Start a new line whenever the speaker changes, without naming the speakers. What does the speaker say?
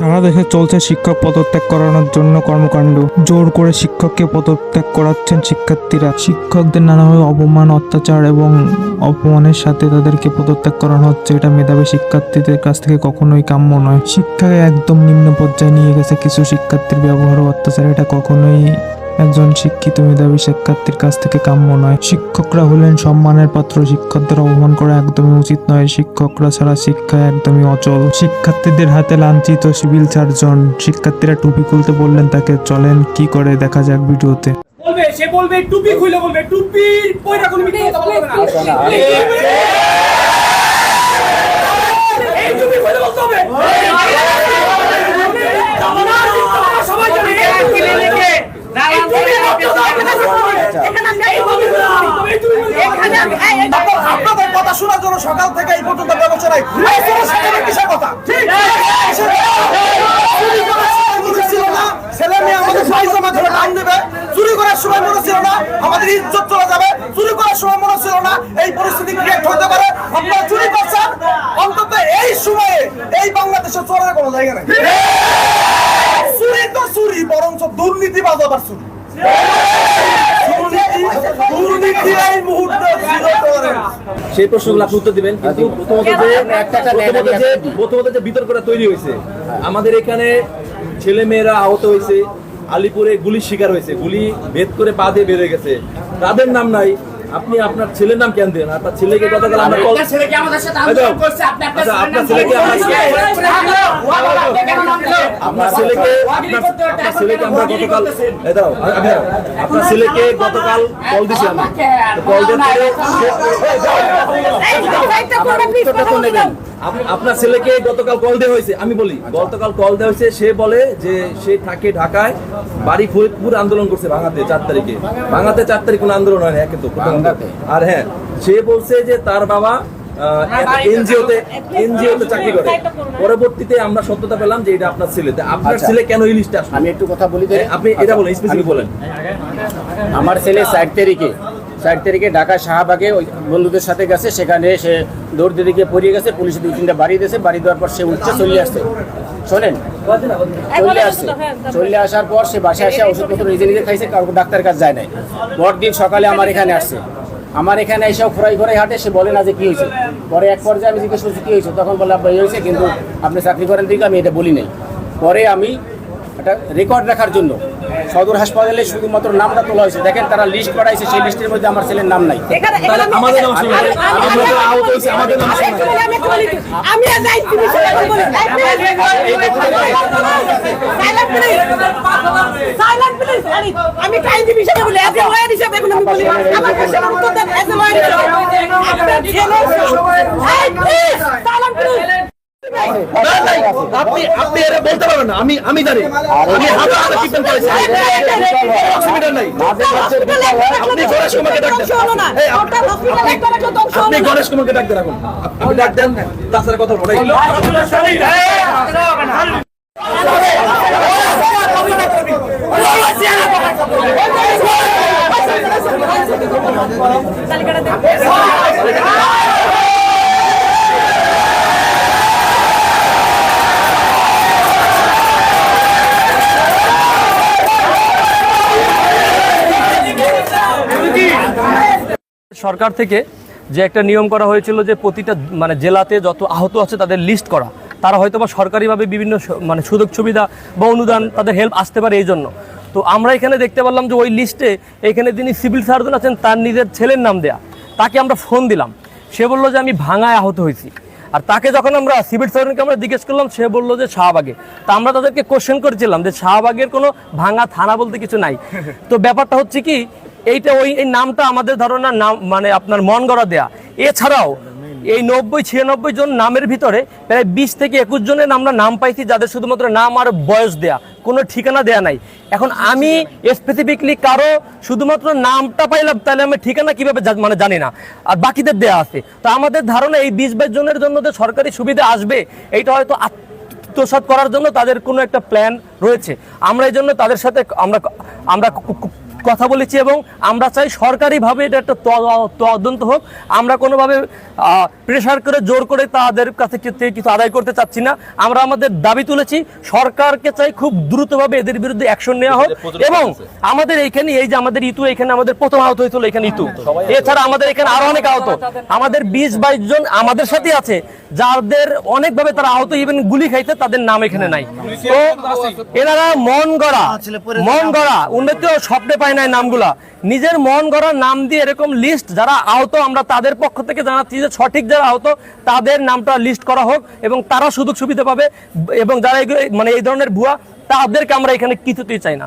সারা দেশে চলছে শিক্ষক পদত্যাগ করানোর জন্য কর্মকাণ্ড। জোর করে শিক্ষককে পদত্যাগ করাচ্ছেন শিক্ষার্থীরা। শিক্ষকদের নানাভাবে অপমান, অত্যাচার এবং অপমানের সাথে তাদেরকে পদত্যাগ করানো হচ্ছে। এটা মেধাবী শিক্ষার্থীদের কাছ থেকে কখনোই কাম্য নয়। শিক্ষাকে একদম নিম্ন পর্যায়ে নিয়ে গেছে কিছু শিক্ষার্থীর ব্যবহার ও অত্যাচার। এটা কখনোই একজন শিক্ষিত মেধাবী শিক্ষার্থীর কাছ থেকে কাম্য নয়। শিক্ষকরা হলেন সম্মানের পাত্র। শিক্ষকদের অপমান করা একদমই উচিত নয়। শিক্ষকরা ছাড়া শিক্ষা একদমই অচল। শিক্ষার্থীদের হাতে লাঞ্ছিত সিভিল সার্জন। শিক্ষার্থীরা টুপি খুলতে বললেন তাকে, চলেন কি করে দেখা যাক ভিডিওতে।
সে বলবে টুপি খুলে বলবে, টুপির পয়রা কোনো মিথ্যা কথা বলবে না। এই টুপি খুলে বলতে হবে। সবাই জানে
আপনাদের কথা শোনার জন্য সকাল থেকে এই পর্যন্ত ব্যবস্থা নাই। কিসের কথা? ছেলে মেয়ে আমাদের পায়জামা ধরে টান দেবে, চুরি করার সময় মনে ছিল না আমাদের ইজ্জত চলে যাবে, চুরি করার সময় মনে ছিল না এই পরিস্থিতি ক্রিয়েট হতে পারে। আপনারা চুরি করছেন, অন্তত এই সময়ে এই বাংলাদেশে চোরের কোনো জায়গা নেই। চুরি তো চুরি, বরঞ্চ দুর্নীতি বাজাবার চুরি।
সেই প্রশ্নগুলো আপনি উত্তর দিবেন, কিন্তু প্রথমত যে বিতর্কটা তৈরি হয়েছে, আমাদের এখানে ছেলে মেয়েরা আহত হয়েছে, আলিপুরে গুলির শিকার হয়েছে, গুলি ভেদ করে পা দিয়ে বের হয়ে গেছে, তাদের নাম নাই। আপনি আপনার ছেলের নাম কেন দেন? আপনার ছেলেকে গতকাল আমরা আপনার ছেলেকে আপনার ছেলেকে আমরা আপনার ছেলেকে গতকাল কল দিছি আমি। কল আপনার ছেলেকে গতকাল কল দেওয়া হয়েছে। আমি বলি গতকাল কল দেওয়া হয়েছে, সে বলে যে সে থাকে ঢাকায়, বাড়ি ফরিদপুর, আন্দোলন করছে ভাঙাতে 4 তারিখে। ভাঙাতে 4 তারিখ কোন আন্দোলন হয় না, কিন্তু আর হ্যাঁ, সে বলছে যে তার বাবা এনজিওতে চাকরি করে। পরবর্তীতে আমরা সত্যতা পেলাম যে এটা আপনার ছেলে। আপনার ছেলে কেন এই লিস্টে আসবে?
আমি একটু কথা বলি,
আপনি এটা বলেন, স্পেসিফিক বলেন।
আমার ছেলে 4 তারিখে ঢাকা শাহবাগে ওই বন্ধুদের সাথে গেছে, সেখানে সে দৌড় দিকে পড়িয়ে গেছে, পুলিশে 2-3টা বাড়ি দিয়েছে। বাড়ি দেওয়ার পর সে উঠছে, চলে আসছে, শোনেন, চলে আসার পর সে বাসায় এসে ওষুধপত্র নিজে খাইছে, কারো ডাক্তারের কাছে যায় নাই। পরদিন সকালে আমার এখানে আসছে, আমার এখানে এসেও খোরাই হাঁটে, সে বলে না যে কি হয়েছে। পরে এক পর্যায়ে আমি জিজ্ঞেস করছি কি হয়েছে, তখন বলে আব্বা এই হয়েছে, কিন্তু আপনি চাকরি করেন দিকে আমি এটা বলি নাই। পরে আমি একটা রেকর্ড রাখার জন্য সদর হাসপাতালে শুধুমাত্র নামটা তোলা হয়েছে। দেখেন তারা লিস্ট করাইছে, সেই লিস্টের মধ্যে আমার ছেলের নাম নাই।
আপনি এটা বলতে পারবেন না, আমি জানি। আপনি গণেশ কুমারকে ডাক দেন, আপনি গণেশ কুমারকে ডাক দেন, এখন আপনি ডাক দেন, তাছাড়া কথা বলাই।
সরকার থেকে যে একটা নিয়ম করা হয়েছিল যে প্রতিটা জেলাতে যত আহত আছে তাদের লিস্ট করা, তারা হয়তো বা সরকারিভাবে বিভিন্ন সুযোগ সুবিধা বা অনুদান তাদের হেল্প আসতে পারে এই জন্য। তো আমরা এখানে দেখতে পারলাম যে ওই লিস্টে এখানে যিনি সিভিল সার্জন আছেন তার নিজের ছেলের নাম দেয়া। তাকে আমরা ফোন দিলাম, সে বললো যে আমি ভাঙায় আহত হয়েছি। আর তাকে যখন আমরা সিভিল সার্জনকে আমরা জিজ্ঞেস করলাম, সে বললো যে শাহবাগে। তা আমরা তাদেরকে কোশ্চেন করেছিলাম যে শাহবাগের কোনো ভাঙা থানা বলতে কিছু নাই। তো ব্যাপারটা হচ্ছে কি, এইটা এই নামটা আমাদের ধারণার নাম আপনার মন গড়া দেয়া। এছাড়াও এই 90-96 জন নামের ভিতরে প্রায় 20 থেকে 21 জনের আমরা নাম পাইছি যাদের শুধুমাত্র নাম আর বয়স দেয়া, কোনো ঠিকানা দেয়া নাই। এখন আমি স্পেসিফিকলি কারো শুধুমাত্র নামটা পাইলাম, তাহলে আমি ঠিকানা কিভাবে জানি না, আর বাকিদের দেয়া আছে। তো আমাদের ধারণা এই 20-22 জনের জন্য যে সরকারি সুবিধা আসবে, এইটা হয়তো আত্মসাৎ করার জন্য তাদের কোনো একটা প্ল্যান রয়েছে। আমরা এই জন্য তাদের সাথে আমরা কথা বলেছি এবং আমরা চাই সরকারিভাবে এটা একটা তদন্ত হোক। আমরা কোনোভাবে প্রেশার করে জোর করে তাদের কাছে কিছু আদায় করতে চাচ্ছি না। আমরা আমাদের দাবি তুলেছি, সরকারকে চাই খুব দ্রুতভাবে এদের বিরুদ্ধে অ্যাকশন নেওয়া হোক। এবং আমাদের এইখানে এই যে আমাদের ইতু, এখানে আমাদের প্রথম আহত হয়েছিল এখানে ইতু, এছাড়া আমাদের এখানে আরো অনেক আহত, আমাদের 20-22 জন আমাদের সাথে আছে যাদের অনেকভাবে তারা আহত, ইভেন গুলি খাইতে তাদের নাম এখানে নাই। তো এনারা মন গড়া উন্নতি স্বপ্নে পায় নাই নামগুলা, নিজের মন গড়া নাম দিয়ে এরকম লিস্ট যারা আহত, আমরা তাদের পক্ষ থেকে জানাচ্ছি যে সঠিক যারা আহত তাদের নামটা লিস্ট করা হোক এবং তারা সুযোগ সুবিধা পাবে, এবং যারা মানে এই ধরনের ভুয়া তাদেরকে আমরা এখানে কিছুতেই চাই না।